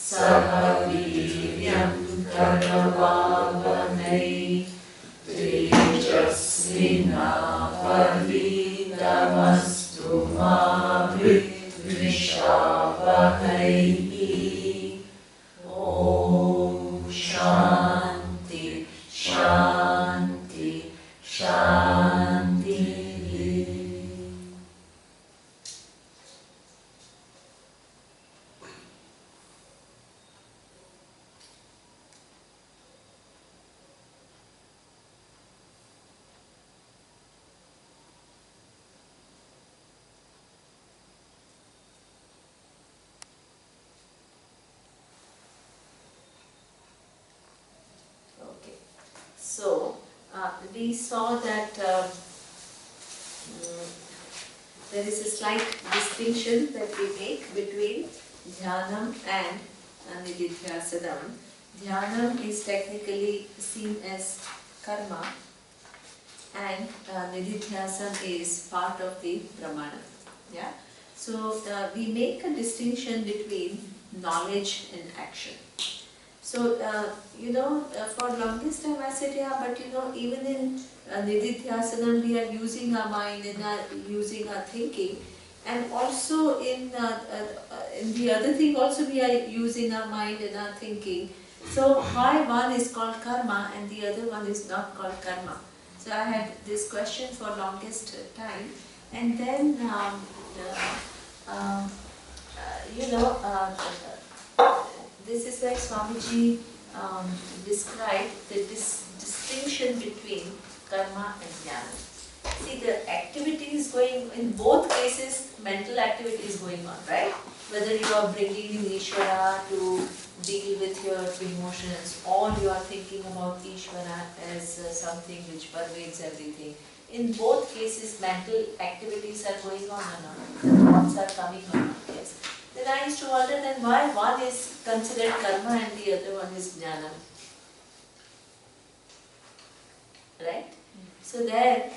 Sahaviryam Karavavamai Tejasvinavaditamastu ma Vidvishavahai. Om Shanti, Shanti, Shanti. So, we saw that there is a slight distinction that we make between Dhyanam and Nididhyasanam. Dhyanam is technically seen as karma and Nididhyasana is part of the Brahmana. Yeah? So, we make a distinction between knowledge and action. So, for longest time I said, yeah, but even in Nididhyasana we are using our mind and using our thinking, and also in the other thing also we are using our mind and our thinking. So, why one is called karma and the other one is not called karma? So, I had this question for longest time, and then, this is where Swamiji described the distinction between karma and jnana. See, the activity is going, in both cases, mental activity is going on, right? Whether you are bringing in Ishvara to deal with your emotions, or you are thinking about Ishvara as something which pervades everything. In both cases, mental activities are going on or not. The thoughts are coming on, yes. Then I used to wonder then why one is considered karma and the other one is jnana. Right? So there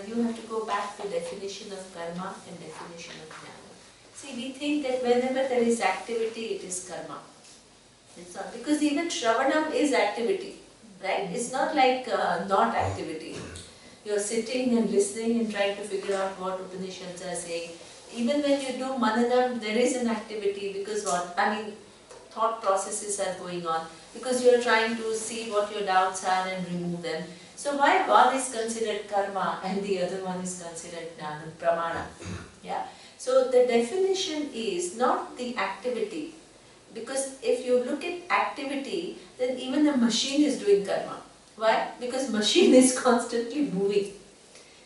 you have to go back to definition of karma and definition of jnana. See, we think that whenever there is activity, it is karma. It's not, because even Shravanam is activity, right? It's not like not activity. You're sitting and listening and trying to figure out what Upanishads are saying. Even when you do Mananam, there is an activity because thought processes are going on. Because you're trying to see what your doubts are and remove them. So why one is considered karma and the other one is considered pramana? Yeah. So the definition is not the activity. Because if you look at activity, then even a machine is doing karma. Why? Because machine is constantly moving.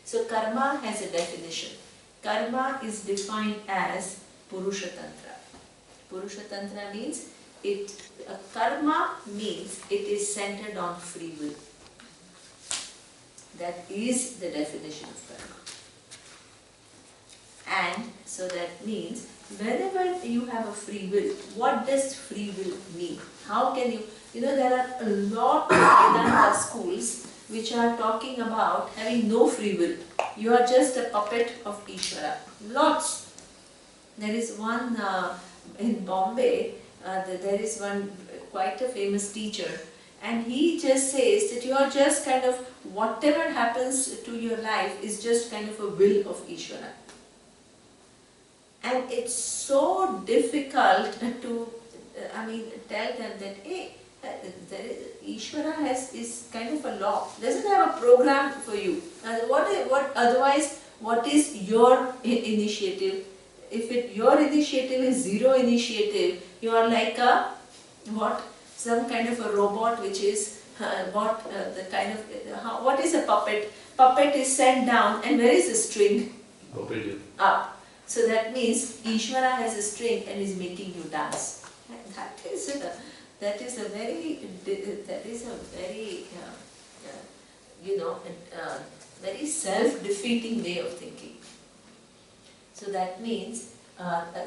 So karma has a definition. Karma is defined as Purusha Tantra. Purusha Tantra means karma means it is centered on free will. That is the definition of karma. And so that means whenever you have a free will, what does free will mean? How can you, there are a lot of Vedanta schools which are talking about having no free will. You are just a puppet of Ishvara. Lots. There is one in Bombay, there is one quite a famous teacher, and he just says that you are just kind of, whatever happens to your life is just kind of a will of Ishvara. And it's so difficult to, tell them that, hey, Ishvara is kind of a law, doesn't have a program for you. Otherwise, what is your initiative? If your initiative is zero initiative, you are like some kind of a robot which is what is a puppet? Puppet is sent down, and where is the string? Up. So that means Ishvara has a string and is making you dance. That is a very very self-defeating way of thinking. So that means,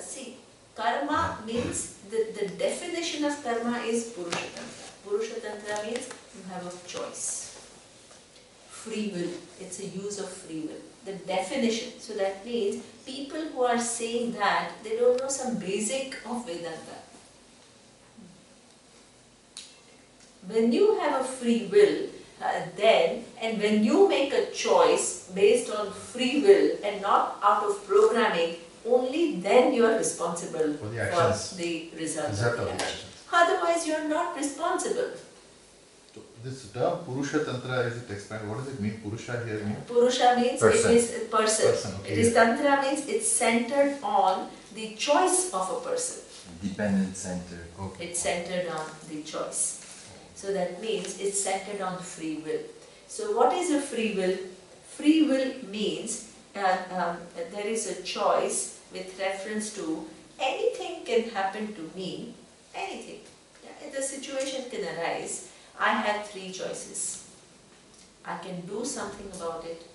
see, karma means, the definition of karma is Purusha Tantra. Purusha Tantra means you have a choice. Free will, it's a use of free will. The definition, so that means people who are saying that, they don't know some basic of Vedanta. when you have a free will, then, and when you make a choice based on free will and not out of programming, only then you are responsible for the result of the action. Otherwise, you are not responsible. So this term Purusha Tantra, is it expanded? What does it mean? Purusha here means? Purusha means person. It is a person. Okay. It is Tantra means it's centered on the choice of a person. Dependent center. Okay. It's centered on the choice. So that means it's centered on free will. So what is a free will? Free will means there is a choice with reference to anything can happen to me, anything. Yeah, the situation can arise. I have three choices. I can do something about it.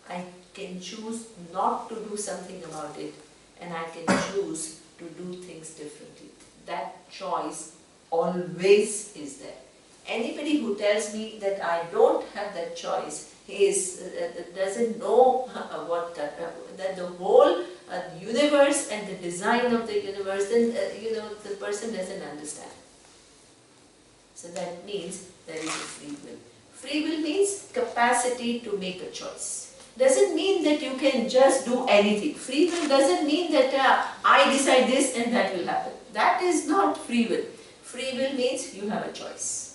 I can choose not to do something about it. And I can choose to do things differently. That choice always is there. Anybody who tells me that I don't have that choice doesn't know that the whole universe and the design of the universe, then the person doesn't understand. So that means there is a free will. Free will means capacity to make a choice. Doesn't mean that you can just do anything. Free will doesn't mean that I decide this and that will happen. That is not free will. Free will means you have a choice.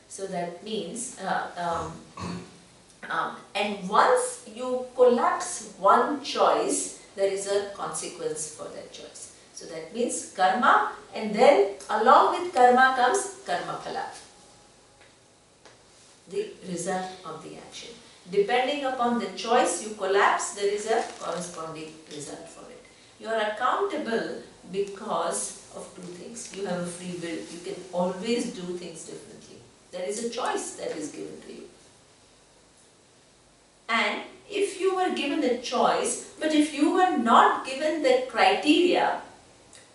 So that means, and once you collapse one choice, there is a consequence for that choice. So that means karma, and then along with karma comes karma phala, the result of the action. Depending upon the choice you collapse, there is a corresponding result for it. You are accountable because of two things. You have a free will. You can always do things differently. There is a choice that is given to you. And if you were given a choice, but if you were not given the criteria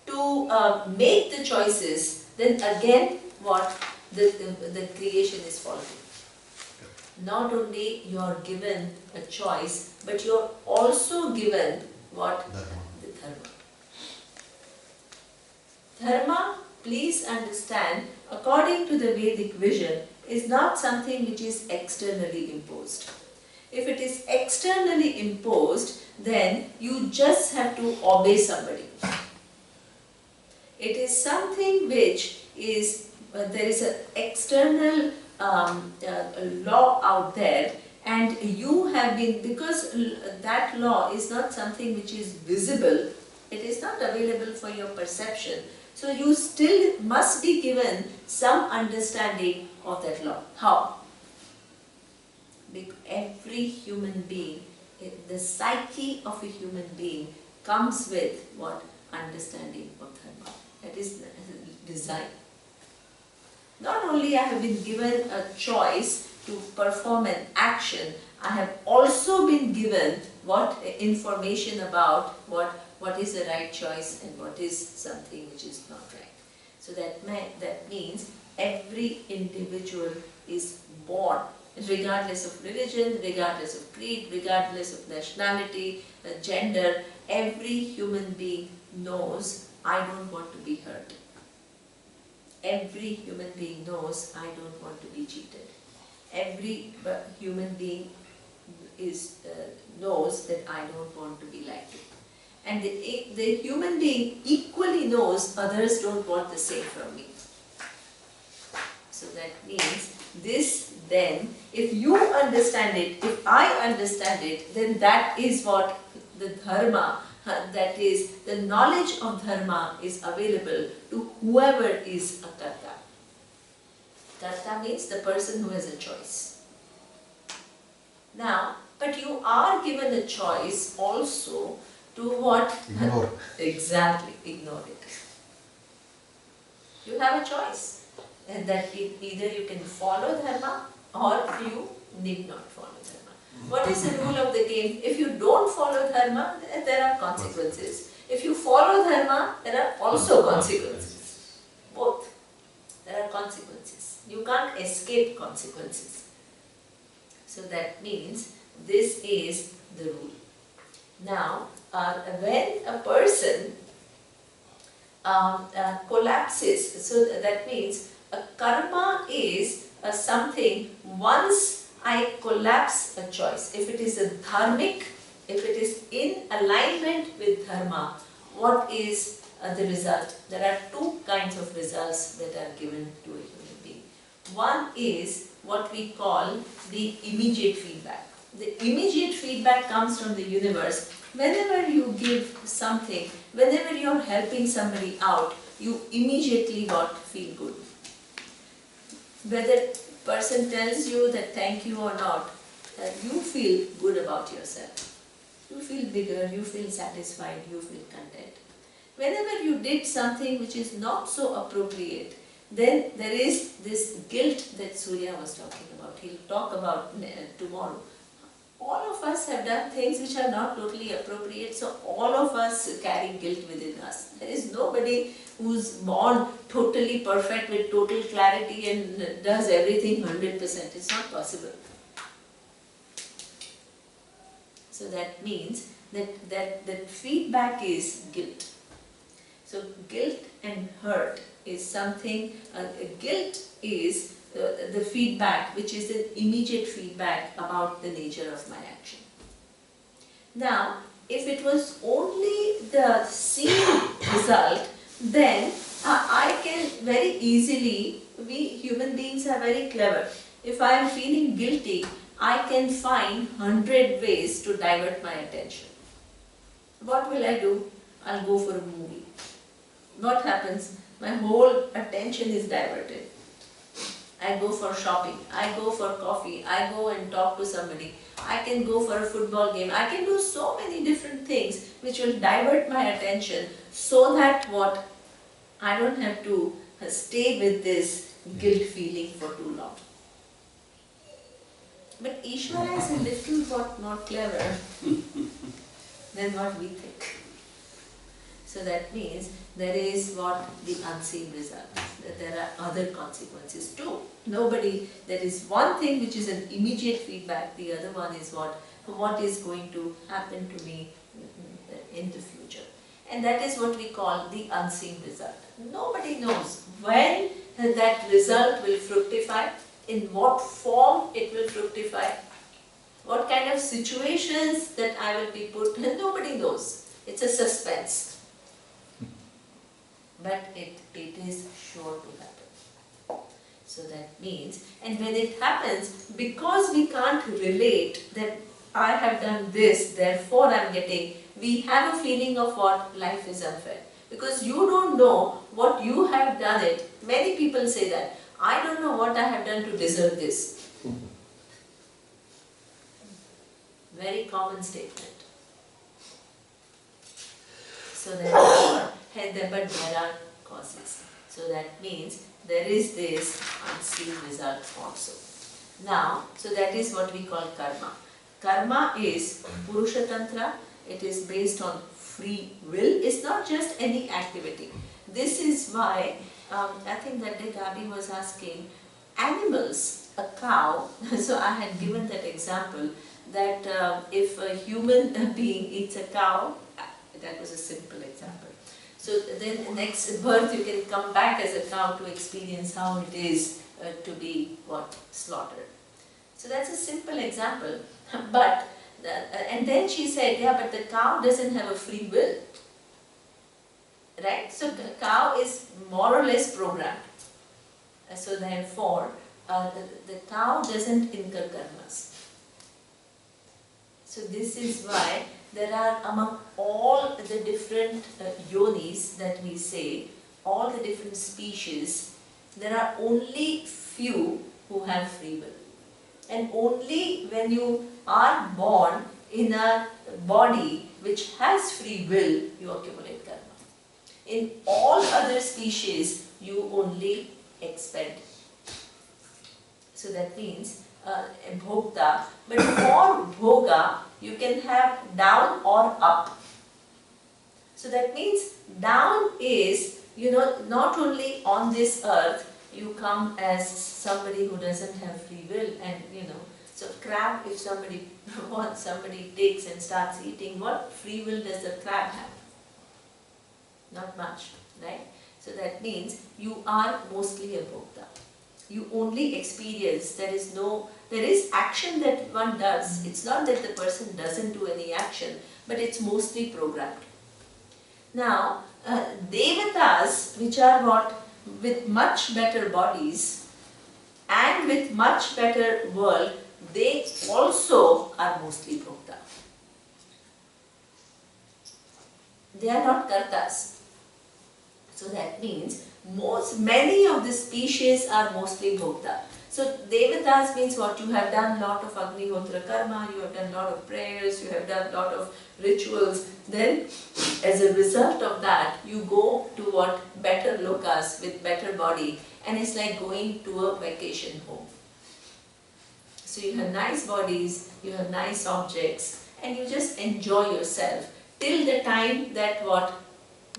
to make the choices, then again what? The creation is faulty. Not only you are given a choice, but you are also given what? The dharma. Dharma, please understand, according to the Vedic vision, is not something which is externally imposed. If it is externally imposed, then you just have to obey somebody. It is something which is, there is an external law out there, and you have been, because that law is not something which is visible, it is not available for your perception. So you still must be given some understanding of that law. How? Because every human being, the psyche of a human being comes with what? Understanding of dharma. That is design. Not only I have been given a choice to perform an action, I have also been given what? Information about what is the right choice and what is something which is not right. So that means every individual is born, regardless of religion, regardless of creed, regardless of nationality, gender. Every human being knows, I don't want to be hurt. Every human being knows, I don't want to be cheated. Every human being knows that I don't want to be lied to. And the human being equally knows others don't want the same from me. So that means this then, if you understand it, if I understand it, then that is what the dharma, that is the knowledge of dharma is available to whoever is a karta. Karta means the person who has a choice. Now, but you are given a choice also to what? Ignore. Exactly, ignore it. You have a choice. And that either you can follow dharma or you need not follow dharma. What is the rule of the game? If you don't follow dharma, there are consequences. If you follow dharma, there are also consequences. Both. There are consequences. You can't escape consequences. So that means this is the rule. Now, when a person collapses, so that means A karma is something once I collapse a choice. If it is a dharmic, if it is in alignment with dharma, what is the result? There are two kinds of results that are given to a human being. One is what we call the immediate feedback. The immediate feedback comes from the universe. Whenever you give something, whenever you are helping somebody out, you immediately feel good. Whether person tells you that thank you or not, you feel good about yourself. You feel bigger, you feel satisfied, you feel content. Whenever you did something which is not so appropriate, then there is this guilt that Surya was talking about. He'll talk about tomorrow. All of us have done things which are not totally appropriate, so all of us carry guilt within us. There is nobody who's born totally perfect with total clarity and does everything 100%. It's not possible. So that means that feedback is guilt. So guilt and hurt is something, guilt is the feedback, which is the immediate feedback about the nature of my action. Now, if it was only the seen result, then I can very easily, we human beings are very clever. If I am feeling guilty, I can find 100 ways to divert my attention. What will I do? I'll go for a movie. What happens? My whole attention is diverted. I go for shopping, I go for coffee, I go and talk to somebody, I can go for a football game, I can do so many different things which will divert my attention so that what? I don't have to stay with this guilt feeling for too long. But Ishvara is a little bit more clever than what we think. So that means there is what the unseen result, that there are other consequences too. There is one thing which is an immediate feedback, the other one is what is going to happen to me in the future. And that is what we call the unseen result. Nobody knows when that result will fructify, in what form it will fructify, what kind of situations that I will be put in, nobody knows. It's a suspense. But it is sure to happen. So that means, and when it happens, because we can't relate that I have done this, therefore I am getting, we have a feeling of what life is unfair. Because you don't know what you have done it. Many people say that, I don't know what I have done to deserve this. Very common statement. So therefore, but there are causes. So that means there is this unseen result also. Now, so that is what we call karma. Karma is Purusha Tantra. It is based on free will. It's not just any activity. This is why, I think that day Gabi was asking, animals, a cow, so I had given that example, that if a human being eats a cow, that was a simple example. So then next birth you can come back as a cow to experience how it is to be slaughtered. So that's a simple example. But and then she said, yeah, but the cow doesn't have a free will, right? So the cow is more or less programmed. So therefore, the cow doesn't incur karmas. So this is why there are, among all the different yonis that we say, all the different species, there are only few who have free will. And only when you are born in a body which has free will, you accumulate karma. In all other species, you only expend. So that means bhokta. But for bhoga, you can have down or up. So that means down is, not only on this earth, you come as somebody who doesn't have free will, and so crab, if somebody takes and starts eating, what free will does the crab have? Not much, right? So that means you are mostly a bhokta. You only experience, there is action that one does. It's not that the person doesn't do any action, but it's mostly programmed. Now, devatas, which are what? With much better bodies and with much better world, they also are mostly bhokta. They are not kartas. So that means many of the species are mostly bhokta. So devatas means what? You have done lot of agnihotra karma, you have done lot of prayers, you have done lot of rituals. Then as a result of that, you go to what? Better lokas with better body, and it's like going to a vacation home. So you have nice bodies, you have nice objects, and you just enjoy yourself till the time that what?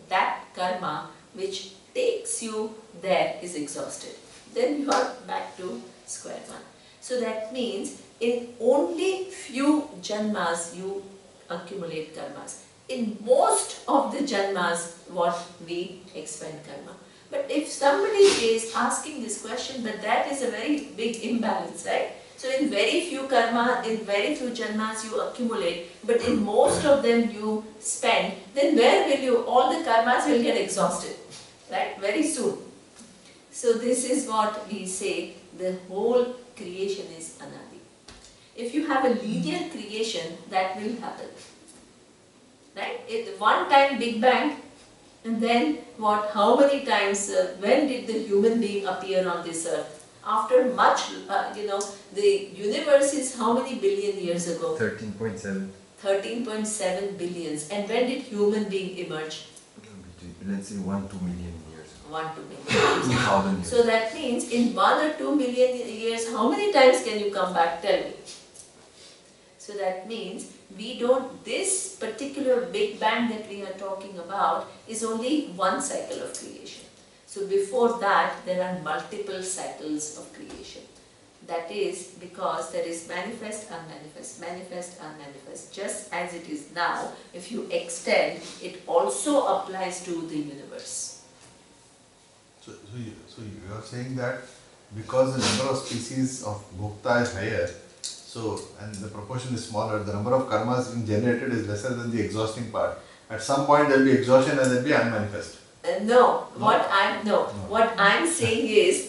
That karma which takes you there is exhausted. Then you are back to square one. So that means in only few janmas you accumulate karmas. In most of the janmas what we expend karma. But if somebody is asking this question, but that is a very big imbalance, right? So in very few karma, in very few janmas you accumulate, but in most of them you spend, then where will you, all the karmas will get exhausted, right? Very soon. So this is what we say, the whole creation is anadi. If you have a linear creation, that will happen. Right? One time Big Bang, and then what? How many times, when did the human being appear on this earth? After much, the universe is how many billion years ago? 13.7. 13.7 billions. And when did human being emerge? Let's say 1-2 million years. 1 to million. 2,000 years. So that means in 1 or 2 million years, how many times can you come back? Tell me. So that means this particular Big Bang that we are talking about is only one cycle of creation. So before that, there are multiple cycles of creation. That is because there is manifest, unmanifest, manifest, unmanifest. Just as it is now, if you extend, it also applies to the universe. So you are saying that because the number of species of bhokta is higher, so and the proportion is smaller, the number of karmas being generated is lesser than the exhausting part. At some point there will be exhaustion and there will be unmanifest. What I'm saying is,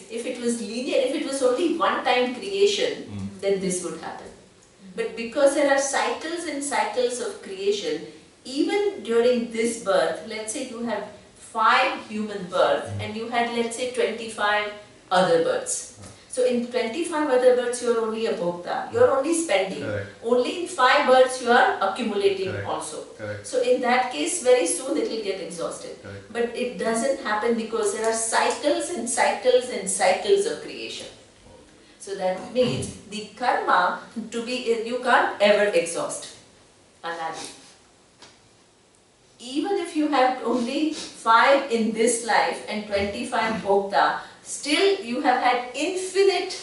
if it was linear, if it was only one time creation, then this would happen. But because there are cycles and cycles of creation, even during this birth, let's say you have 5 human births and you had, let's say, 25 other births. So in 25 other births you are only a bhokta, you are only spending. Correct. Only in 5 births you are accumulating. Correct. Also. Correct. So in that case very soon it will get exhausted. Correct. But it doesn't happen because there are cycles and cycles and cycles of creation. So that means the karma you can't ever exhaust. Anadi. Even if you have only 5 in this life and 25 bhokta, still you have had infinite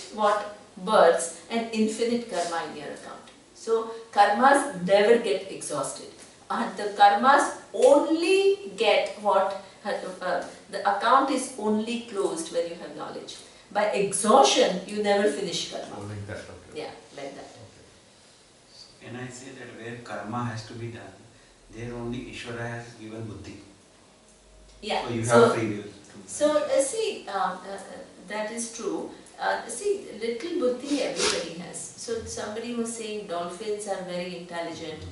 births and infinite karma in your account. So karmas never get exhausted. And the karmas only get the account is only closed when you have knowledge. By exhaustion, you never finish karma. Oh, like that, okay. Yeah, like that. Okay. When I say that where karma has to be done, there only Ishvara has given buddhi. Yeah. So you have free will. So that is true. Little buddhi everybody has. So somebody was saying dolphins are very intelligent.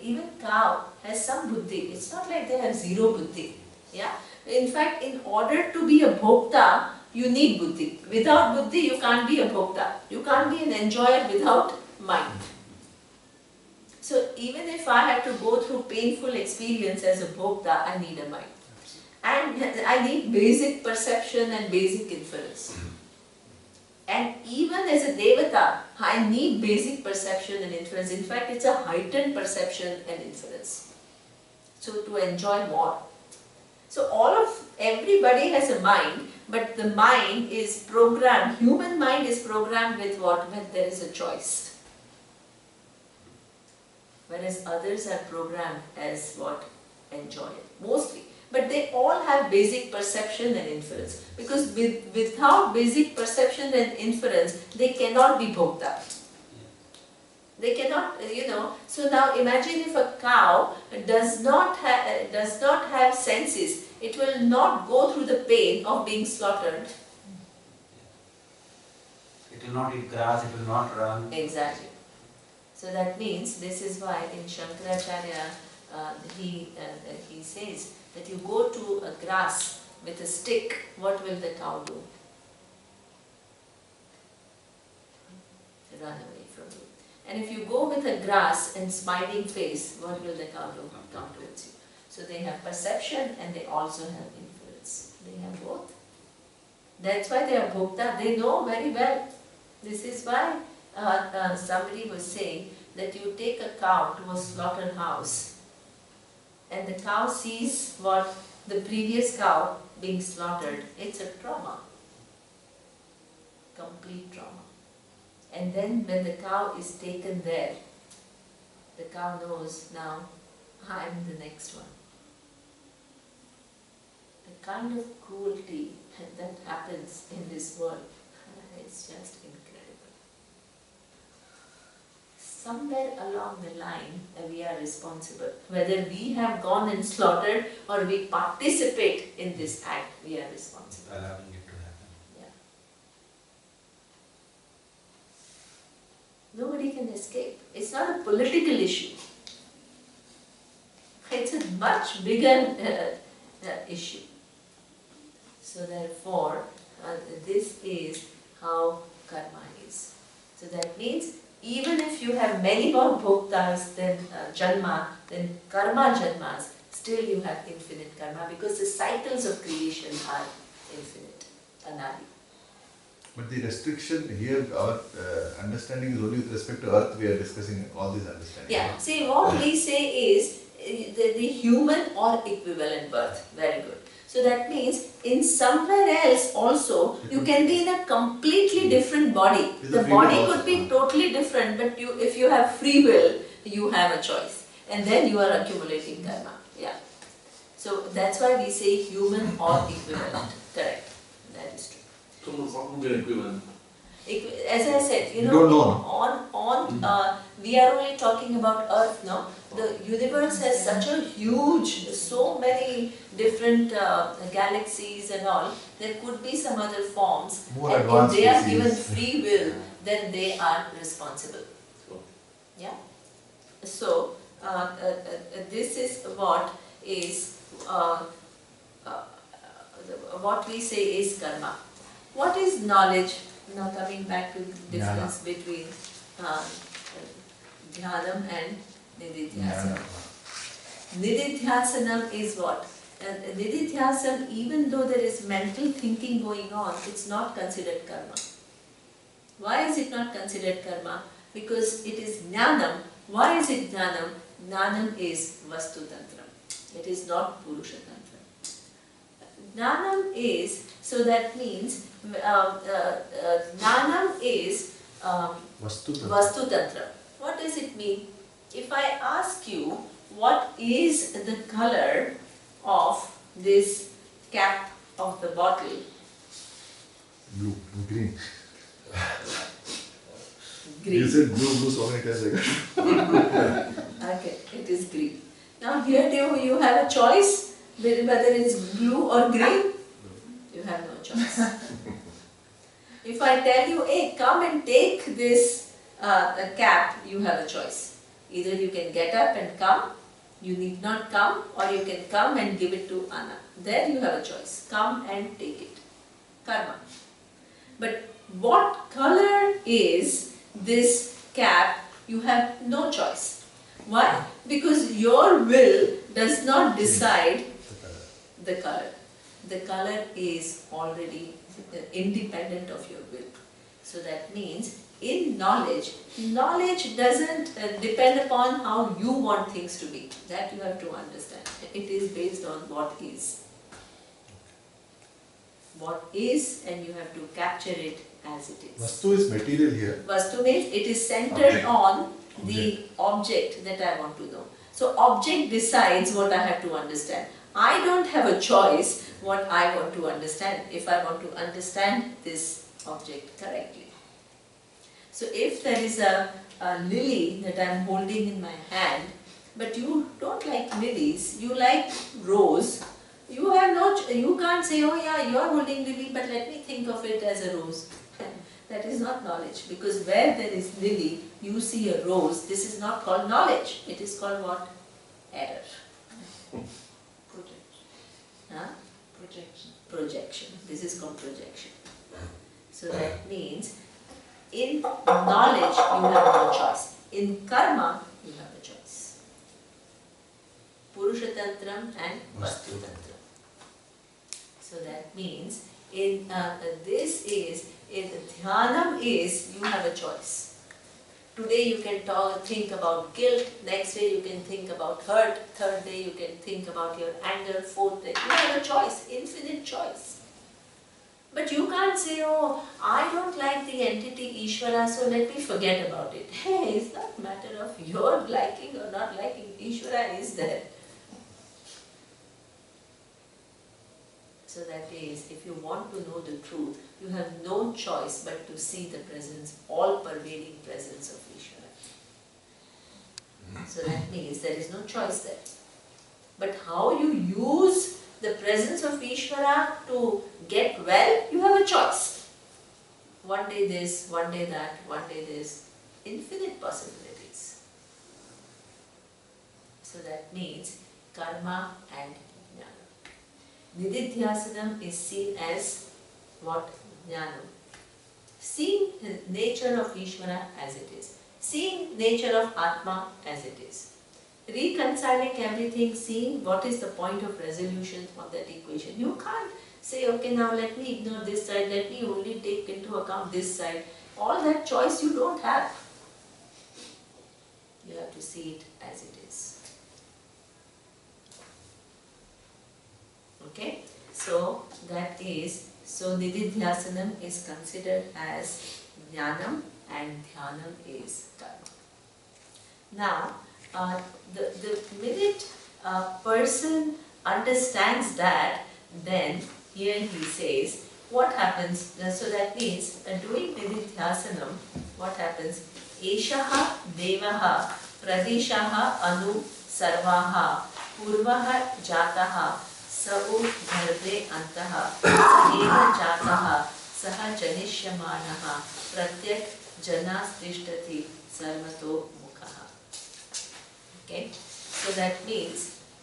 Even cow has some buddhi. It's not like they have zero buddhi. Yeah. In fact, in order to be a bhokta, you need buddhi. Without buddhi, you can't be a bhokta. You can't be an enjoyer without mind. So even if I have to go through painful experience as a bhokta, I need a mind. And I need basic perception and basic inference. And even as a devata, I need basic perception and inference. In fact, it's a heightened perception and inference. So to enjoy more. So everybody has a mind, but the mind is programmed. Human mind is programmed with what? When there is a choice. Whereas others are programmed as what? Enjoy it. Mostly. But they all have basic perception and inference. Because without basic perception and inference, they cannot be bhokta. They cannot, so now imagine if a cow does not have senses, it will not go through the pain of being slaughtered. It will not eat grass, it will not run. Exactly. So that means, this is why in Shankaracharya, he says that you go to a grass with a stick, what will the cow do? Run away from you. And if you go with a grass and smiling face, what will the cow do? Come towards you. So they have perception and they also have inference. They have both. That's why they are bhokta. They know very well. This is why somebody was saying that you take a cow to a slaughterhouse and the cow sees what the previous cow being slaughtered. It's a trauma. Complete trauma. And then when the cow is taken there, the cow knows now I am the next one. The kind of cruelty that happens in this world is just incredible. Somewhere along the line we are responsible. Whether we have gone and slaughtered or we participate in this act, we are responsible. Allowing it to happen. Nobody can escape. It's not a political issue. It's a much bigger issue. So therefore, this is how karma is. So that means, even if you have many more bhoktas than janma, then karma janmas, still you have infinite karma, because the cycles of creation are infinite, anadi. But the restriction here, our understanding is only with respect to earth. We are discussing all these understandings. Yeah, see, what we say is the human or equivalent birth. Very good. So that means in somewhere else also you can be in a completely different body. The body could be totally different, but if you have free will, you have a choice. And then you are accumulating karma. Yeah. So that's why we say human or equivalent. Correct. That is true. So what would be an equivalent? As I said, You don't know, we are only talking about Earth now. The universe has such a huge, so many different galaxies and all. There could be some other forms, More and advanced if they are species. given free will, then they are responsible. So, Yeah. So this is what is what we say is karma. What is knowledge? Now coming back to the difference between dhyanam and nididhyasanam. Nididhyasanam is what? Nididhyasana, even though there is mental thinking going on, it's not considered karma. Why is it not considered karma? Because it is jnanam. Why is it jnanam? Jnanam is vastu tantram. It is not purusha tantram. Jnanam is, so that means jnanam is vastu tantra. What does it mean? If I ask you what is the color of this cap of the bottle? Blue, green. Green. You said blue so many times ago. Okay, it is green. Now here you have a choice whether it's blue or green. You have no choice. If I tell you, hey, come and take this cap, you have a choice. Either you can get up and come, you need not come, or you can come and give it to Anna. There you have a choice. Come and take it. Karma. But what color is this cap? You have no choice. Why? Because your will does not decide the color. The color is already independent of your will. So that means in knowledge doesn't depend upon how you want things to be. That you have to understand. It is based on what is. What is, and you have to capture it as it is. Vastu is material here. Vastu means it is centered Object. on the object that I want to know. So object decides what I have to understand. I don't have a choice what I want to understand, if I want to understand this object correctly. So if there is a lily that I am holding in my hand, but you don't like lilies, you like rose, you have you can't say, oh yeah, you are holding lily, but let me think of it as a rose. That is not knowledge, because where there is lily, you see a rose. This is not called knowledge. It is called what? Error. Projection. Huh? Projection. Projection. This is called projection. So that means in knowledge you have no choice. In karma you have a choice. Purushatantram and Vastutantram. So that means in Dhyanam is you have a choice. Today you can think about guilt, next day you can think about hurt, third day you can think about your anger, fourth day. You have a choice, infinite choice. But you can't say, oh, I don't like the entity Ishvara, so let me forget about it. Hey, it's not a matter of your liking or not liking. Ishvara is there. So that is, if you want to know the truth, you have no choice but to see the presence, all-pervading presence of Ishvara. So that means there is no choice there. But how you use the presence of Ishvara to get well, you have a choice. One day this, one day that, one day this. Infinite possibilities. So that means karma and jnana. Nididhyasanam is seen as what? Jnana. Seeing the nature of Ishvara as it is. Seeing nature of Atma as it is. Reconciling everything, seeing what is the point of resolution of that equation. You can't say, okay, now let me ignore this side, let me only take into account this side. All that choice you don't have. You have to see it as it is. Okay? So, that is, so Nididhyasanam is considered as Jnanam and Dhyanam is Karma. Now, the minute a person understands that, then here he says, what happens? So that means, doing Nididhyasanam, what happens? Eshaha devaha pradeshaha anu sarvaha purvaha jataha savu dharve antaha eva jataha saha janishyamanaha pratyak janas tishtati sarvato mukhaha. Okay, so that means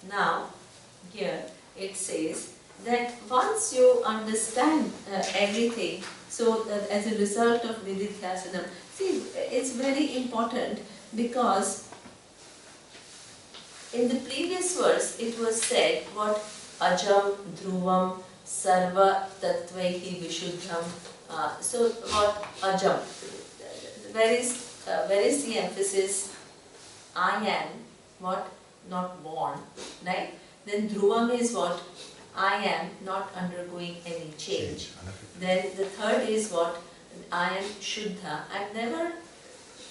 now here it says that once you understand everything, so as a result of Nididhyasanam, see, it's very important because in the previous verse it was said what ajam dhruvam sarva tattvaihi vishuddham. So what ajam? Where is the emphasis? I am what? Not born, right? Then dhruvam is what? I am not undergoing any change. Then the third is what? I am Shuddha. I am never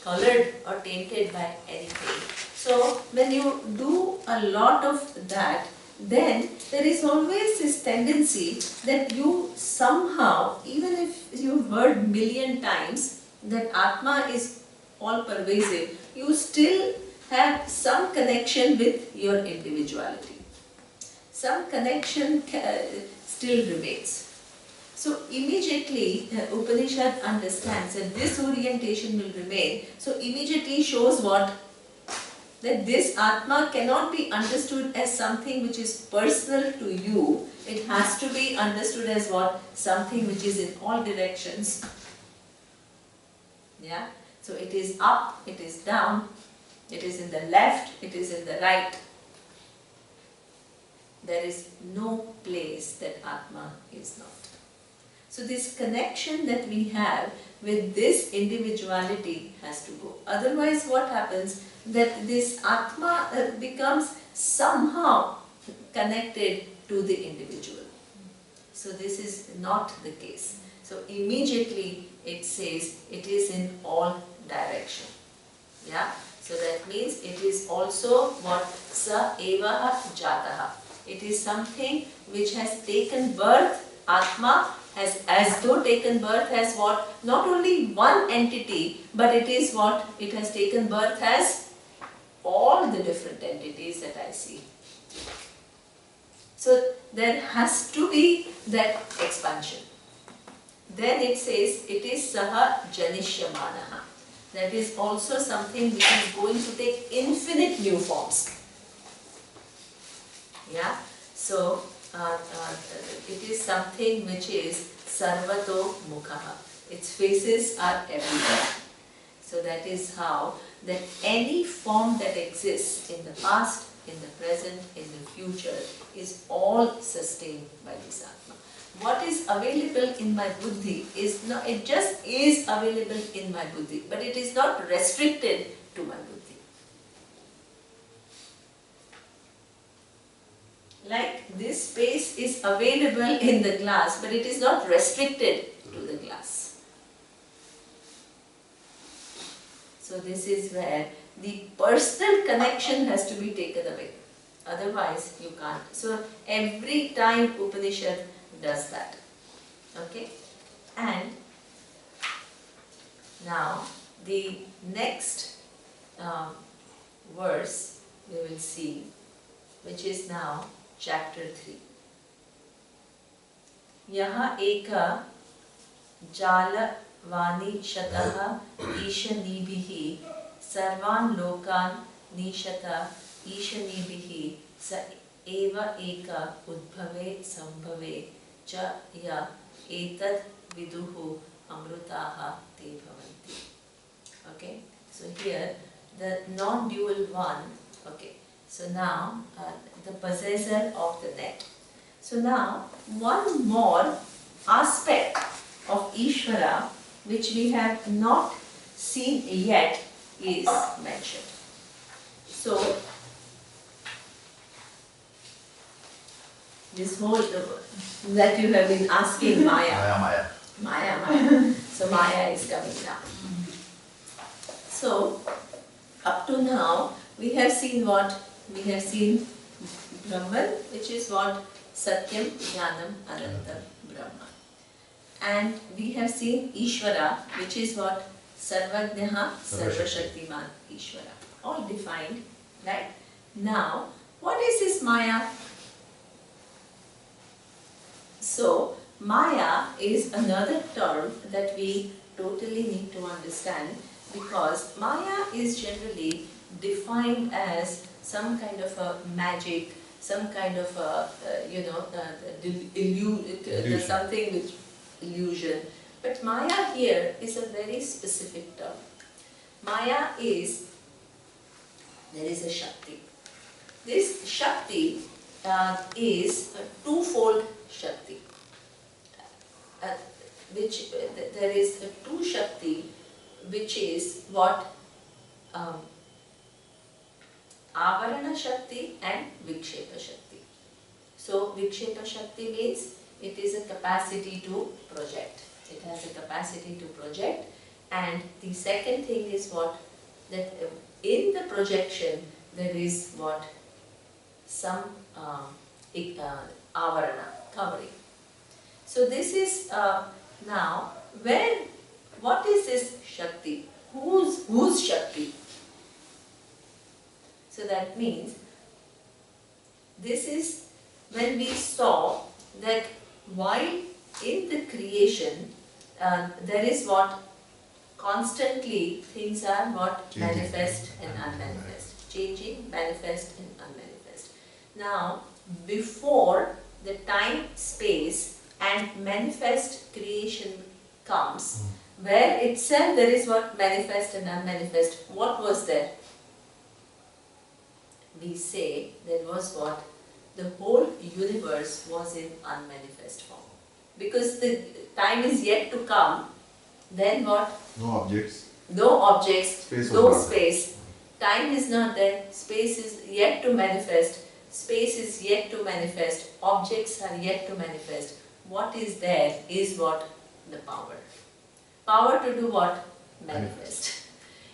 colored or tainted by anything. So when you do a lot of that, then there is always this tendency that you somehow, even if you've heard million times that Atma is all pervasive, you still have some connection with your individuality. Some connection still remains. So immediately the Upanishad understands that this orientation will remain. So immediately shows what? That this Atma cannot be understood as something which is personal to you. It has to be understood as what? Something which is in all directions. Yeah? So it is up, it is down, it is in the left, it is in the right. There is no place that Atma is not. So this connection that we have with this individuality has to go. Otherwise what happens? That this Atma becomes somehow connected to the individual. So this is not the case. So immediately it says it is in all direction. Yeah? So that means it is also what? Sa evaha jataha. It is something which has taken birth. Atma has as though taken birth as what? Not only one entity, but it is what? It has taken birth as all the different entities that I see. So there has to be that expansion. Then it says it is saha janishyamanaha. That is also something which is going to take infinite new forms. Yeah. So it is something which is sarvato mukhaha. Its faces are everywhere. So that is how that any form that exists in the past, in the present, in the future is all sustained by this Atma. What is available in my buddhi is not, it just is available in my buddhi, but it is not restricted to my buddhi. Like this space is available in the glass, but it is not restricted to the glass. So this is where the personal connection has to be taken away. Otherwise you can't. So every time Upanishad does that. Okay? And now the next verse we will see, which is now chapter 3. Yaha eka jala vani shataha ishanibhihi sarvan lokan nishata ishanibhihi sa eva eka udbhave sambhave cha ya etad viduhu amrutaha te bhavanti. Okay, so here the non-dual one. Okay, so now the possessor of the net. So now one more aspect of Ishvara which we have not seen yet is mentioned. So this whole that you have been asking Maya. Maya. So Maya is coming now. So up to now we have seen what? We have seen Brahman, which is what? Satyam, Jnanam, Anantam, Brahma. And we have seen Ishvara, which is what? Sarvajnaha, Sarvashaktiman, Ishvara. All defined, right? Now, what is this Maya? So, Maya is another term that we totally need to understand, because Maya is generally defined as some kind of a magic, some kind of a, something with illusion. But Maya here is a very specific term. Maya is, there is a Shakti. This Shakti is a twofold Shakti. There is a two Shakti, which is what? Avarana Shakti and Vikshepa Shakti. So Vikshepa Shakti means it is a capacity to project. It has a capacity to project. And the second thing is what? That in the projection there is what? Some avarana, covering. So this is now what is this Shakti? Whose Shakti? So that means this is when we saw that while in the creation there is what? Constantly things are what? Changing. Manifest and unmanifest. Changing, manifest and unmanifest. Now before the time, space and manifest creation comes, where itself there is what? Manifest and unmanifest. What was there? We say there was what? The whole universe was in unmanifest form. Because the time is yet to come, then what? No objects. No objects, Space no was not space. Time is not there, space is yet to manifest, space is yet to manifest, objects are yet to manifest. What is there is what? The power. Power to do what? Manifest.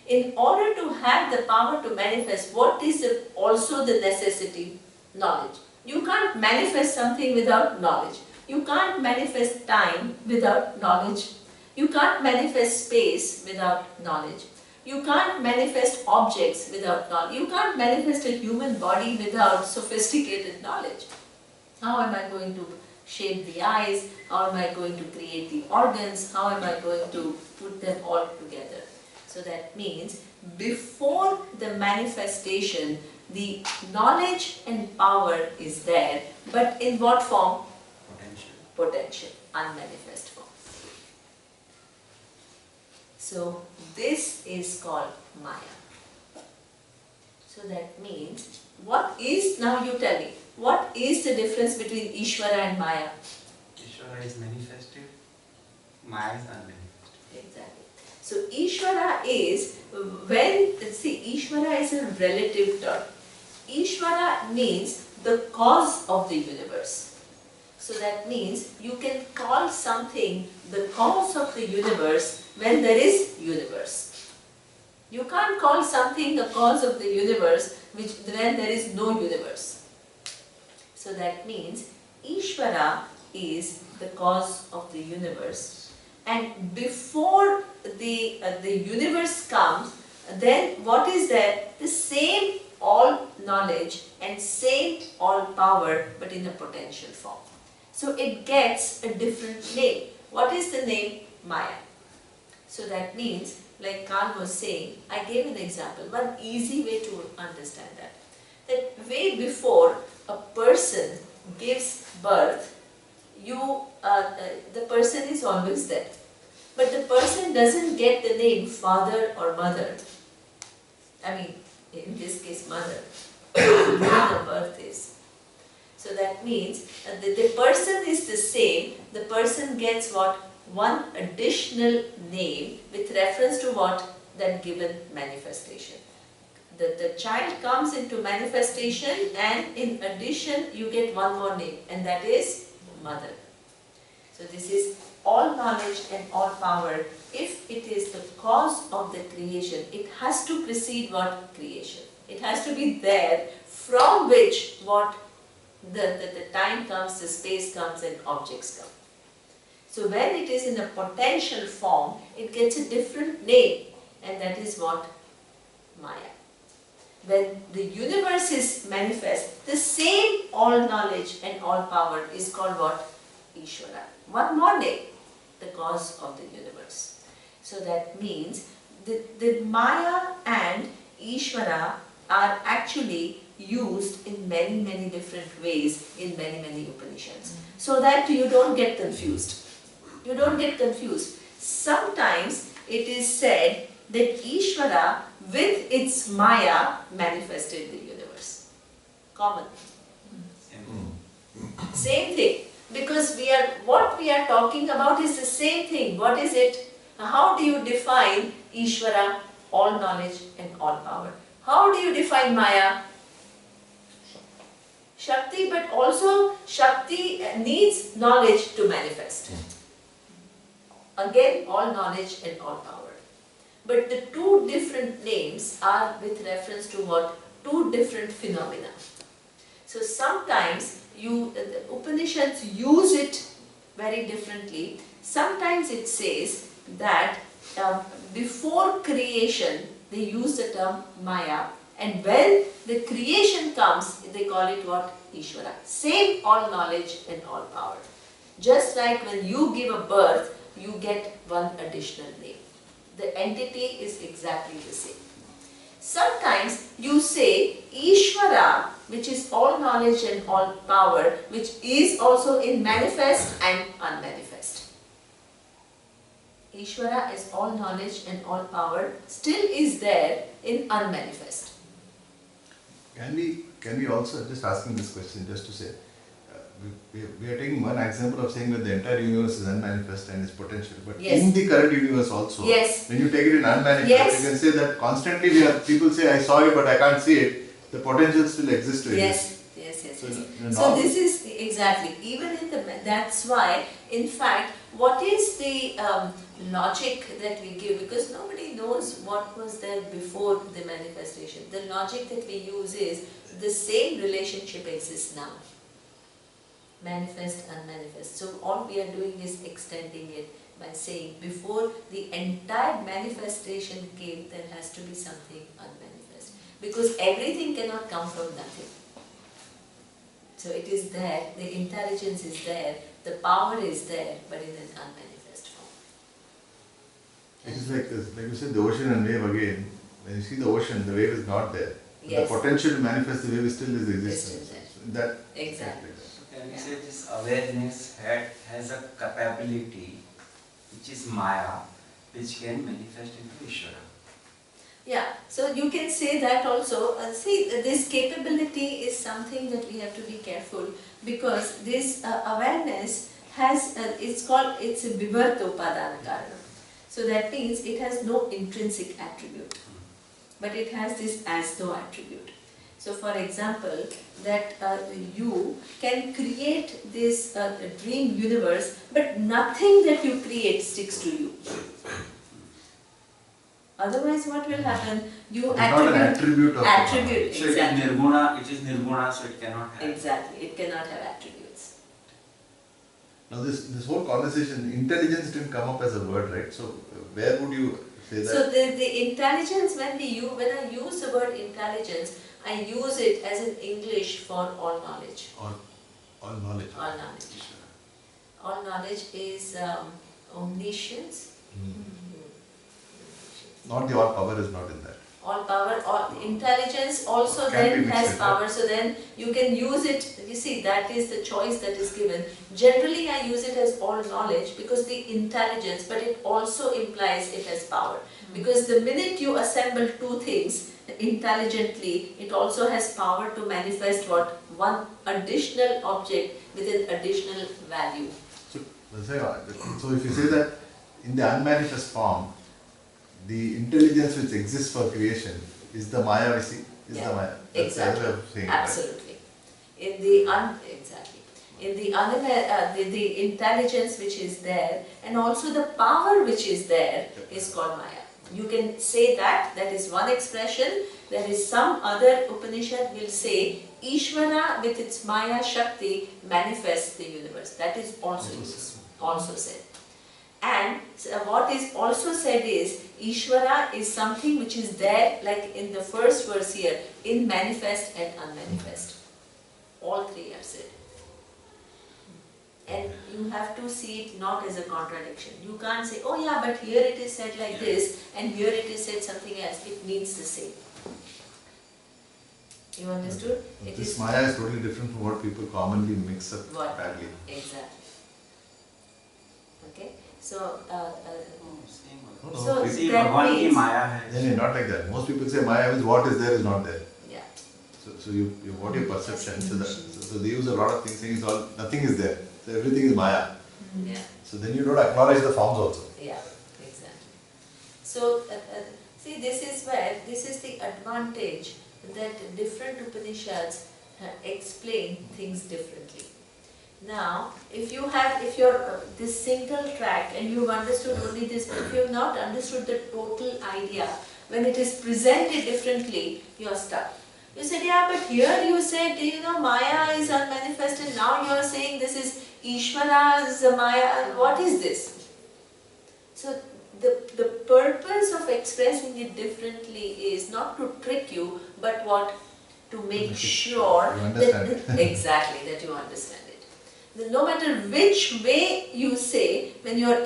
In order to have the power to manifest, what is also the necessity? Knowledge. You can't manifest something without knowledge. You can't manifest time without knowledge. You can't manifest space without knowledge. You can't manifest objects without knowledge. You can't manifest a human body without sophisticated knowledge. How am I going to shape the eyes? How am I going to create the organs? How am I going to put them all together? So that means before the manifestation, the knowledge and power is there, but in what form? Potential. Potential, unmanifest form. So this is called Maya. So that means, what is, now you tell me, what is the difference between Ishvara and Maya? Ishvara is manifested, Maya is unmanifested. Exactly. So Ishvara is when, see, Ishvara is a relative term. Ishvara means the cause of the universe. So that means you can call something the cause of the universe when there is universe. You can't call something the cause of the universe when there is no universe. So that means Ishvara is the cause of the universe. And before the universe comes, then what is there? The same all knowledge and same all power, but in a potential form. So it gets a different name. What is the name? Maya. So that means, like Carl was saying, I gave an example, one easy way to understand that. That way before a person gives birth, the person is always there. But the person doesn't get the name father or mother. I mean, in this case, mother. Where the birth is. So that means the person is the same. The person gets what? One additional name with reference to what? That given manifestation. The child comes into manifestation, and in addition you get one more name, and that is mother. So this is all knowledge and all power. If it is the cause of the creation, it has to precede what? Creation. It has to be there from which what? The time comes, the space comes, and objects come. So when it is in a potential form, it gets a different name, and that is what? Maya. When the universe is manifest, the same all knowledge and all power is called what? Ishvara. One more name, the cause of the universe. So that means the Maya and Ishvara are actually used in many, many different ways in many, many Upanishads. So that you don't get confused. You don't get confused. Sometimes it is said that Ishvara with its Maya manifested the universe. Common. Same thing. Because what we are talking about is the same thing. What is it? How do you define Ishvara, all knowledge and all power? How do you define Maya? Shakti, but also Shakti needs knowledge to manifest. Again, all knowledge and all power. But the two different names are with reference to what? Two different phenomena. So sometimes the Upanishads use it very differently. Sometimes it says that before creation they use the term Maya, and when the creation comes they call it what? Ishvara. Same all knowledge and all power. Just like when you give a birth, you get one additional name. The entity is exactly the same. Sometimes you say Ishvara, which is all knowledge and all power, which is also in manifest and unmanifest. Ishvara is all knowledge and all power, still is there in unmanifest. Can we also, just asking this question just to say, we are taking one example of saying that the entire universe is unmanifest and is potential, but Yes. in the current universe also, Yes. when you take it in unmanifest, Yes. you can say that constantly people say I saw it but I can't see it, the potential still exists to exist. Yes, yes. yes. So, So this is exactly, even in the, that's why, in fact, what is the logic that we give, because nobody knows what was there before the manifestation. The logic that we use is the same relationship exists now. Manifest, unmanifest. So all we are doing is extending it by saying before the entire manifestation came, there has to be something unmanifest. Because everything cannot come from nothing. So it is there, the intelligence is there, the power is there, but in an unmanifest form. It is like this, like you said, the ocean and wave again. When you see the ocean, the wave is not there. Yes. The potential to manifest the wave still is existence. Still there. So that Exactly. Can we say this awareness has a capability which is Maya, which can manifest into Ishvara? Yeah, so you can say that also. See, this capability is something that we have to be careful, because this awareness has, it's a vivarta upadana karana. So that means it has no intrinsic attribute, but it has this as though attribute. So for example, that you can create this dream universe, but nothing that you create sticks to you. Otherwise, what will happen? You it's not an attribute of attribute. So Exactly. it is nirguna, so it cannot have. Exactly. It cannot have attributes. Now this whole conversation, intelligence didn't come up as a word, right? So where would you say that? So the intelligence, when I use the word intelligence, I use it as in English for all knowledge. All knowledge. All knowledge. All knowledge is omniscience. Not the all power is not in that. All power, all intelligence also Can then be mixed has with power. that. So then you can use it. You see, that is the choice that is given. Generally, I use it as all knowledge because the intelligence, but it also implies it has power. Because the minute you assemble two things intelligently, it also has power to manifest what? One additional object with an additional value. So if you say that in the unmanifest form, the intelligence which exists for creation is the Maya we see, is Yeah, the Maya. That's the other way of saying it, right? Absolutely. In the exactly. In the intelligence which is there, and also the power which is there, is called Maya. You can say that is one expression. There is some other Upanishad will say Ishvara with its Maya Shakti manifests the universe. That is also said. And what is also said is Ishvara is something which is there, like in the first verse here, in manifest and unmanifest. All three are said. And you have to see it not as a contradiction. You can't say, oh yeah, but here it is said like this, and here it is said something else. It means the same. You understood? But this Maya is totally different from what people commonly mix up badly. Exactly. Okay? So, No, so people- See, that Bhagwan ki means, Maya hai. No, not like that. Most people say Maya means what is there is not there. yeah. So you what your perception. So they use a lot of things saying it's all, nothing is there. So everything is Maya. Yeah. So then you don't acknowledge the forms also. Yeah, exactly. So, see, this is the advantage that different Upanishads explain things differently. Now, if you're this single track and you've understood only this, but if you've not understood the total idea, when it is presented differently, you're stuck. You said, yeah, but here you said, Maya is unmanifest, and now you're saying this is Ishvara's Maya. What is this? So, the purpose of expressing it differently is not to trick you, but what? To make sure You understand that, exactly, that you understand it. No matter which way you say, when your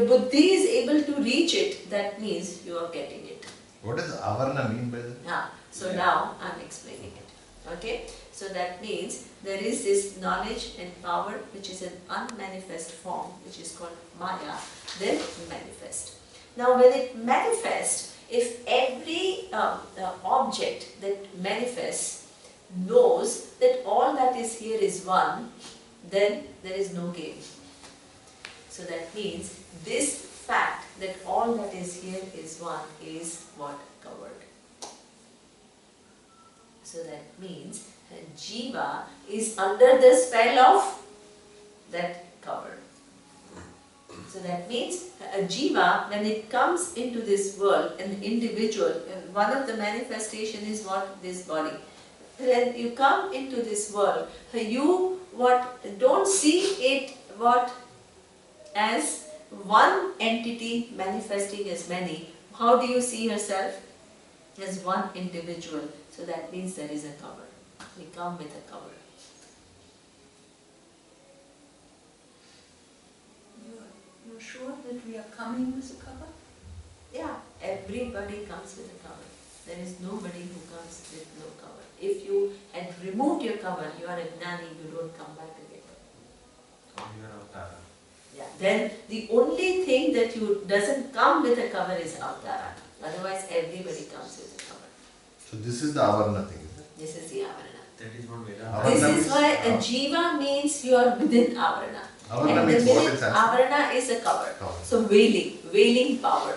buddhi is able to reach it, that means you are getting it. What does avarna mean by that? So now I am explaining it. Okay? So that means there is this knowledge and power which is an unmanifest form, which is called Maya, then manifest. Now when it manifests, if every object that manifests knows that all that is here is one, then there is no game. So that means this fact that all that is here is one is what? Covered. So that means Jiva is under the spell of that cover. So that means a jiva, when it comes into this world, an individual, one of the manifestation is what? This body. When you come into this world, you don't see it as one entity manifesting as many. How do you see yourself? As one individual. So that means there is a cover. We come with a cover. You're sure that we are coming with a cover? Yeah, everybody comes with a cover. There is nobody who comes with no cover. If you had removed your cover, you are a gnani, you don't come back again. So you are Avtara. Yeah. Then the only thing that doesn't come with a cover is Avtara. Otherwise everybody comes with a cover. So this is the avarana thing, is it? This is the avarana. That is what Avarana This Vedanta. is why a jiva means you are within avarana. Avarana And the means what minute in Sanskrit? avarana is a cover. Cover. So wailing power.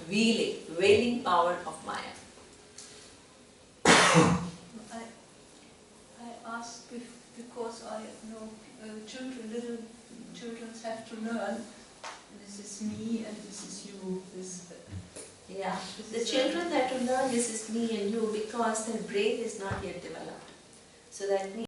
Wheel. Wailing power of Maya. I ask because I know little children have to learn. This is me and this is you. Yeah, the children have to learn this is me and you because their brain is not yet developed. So that means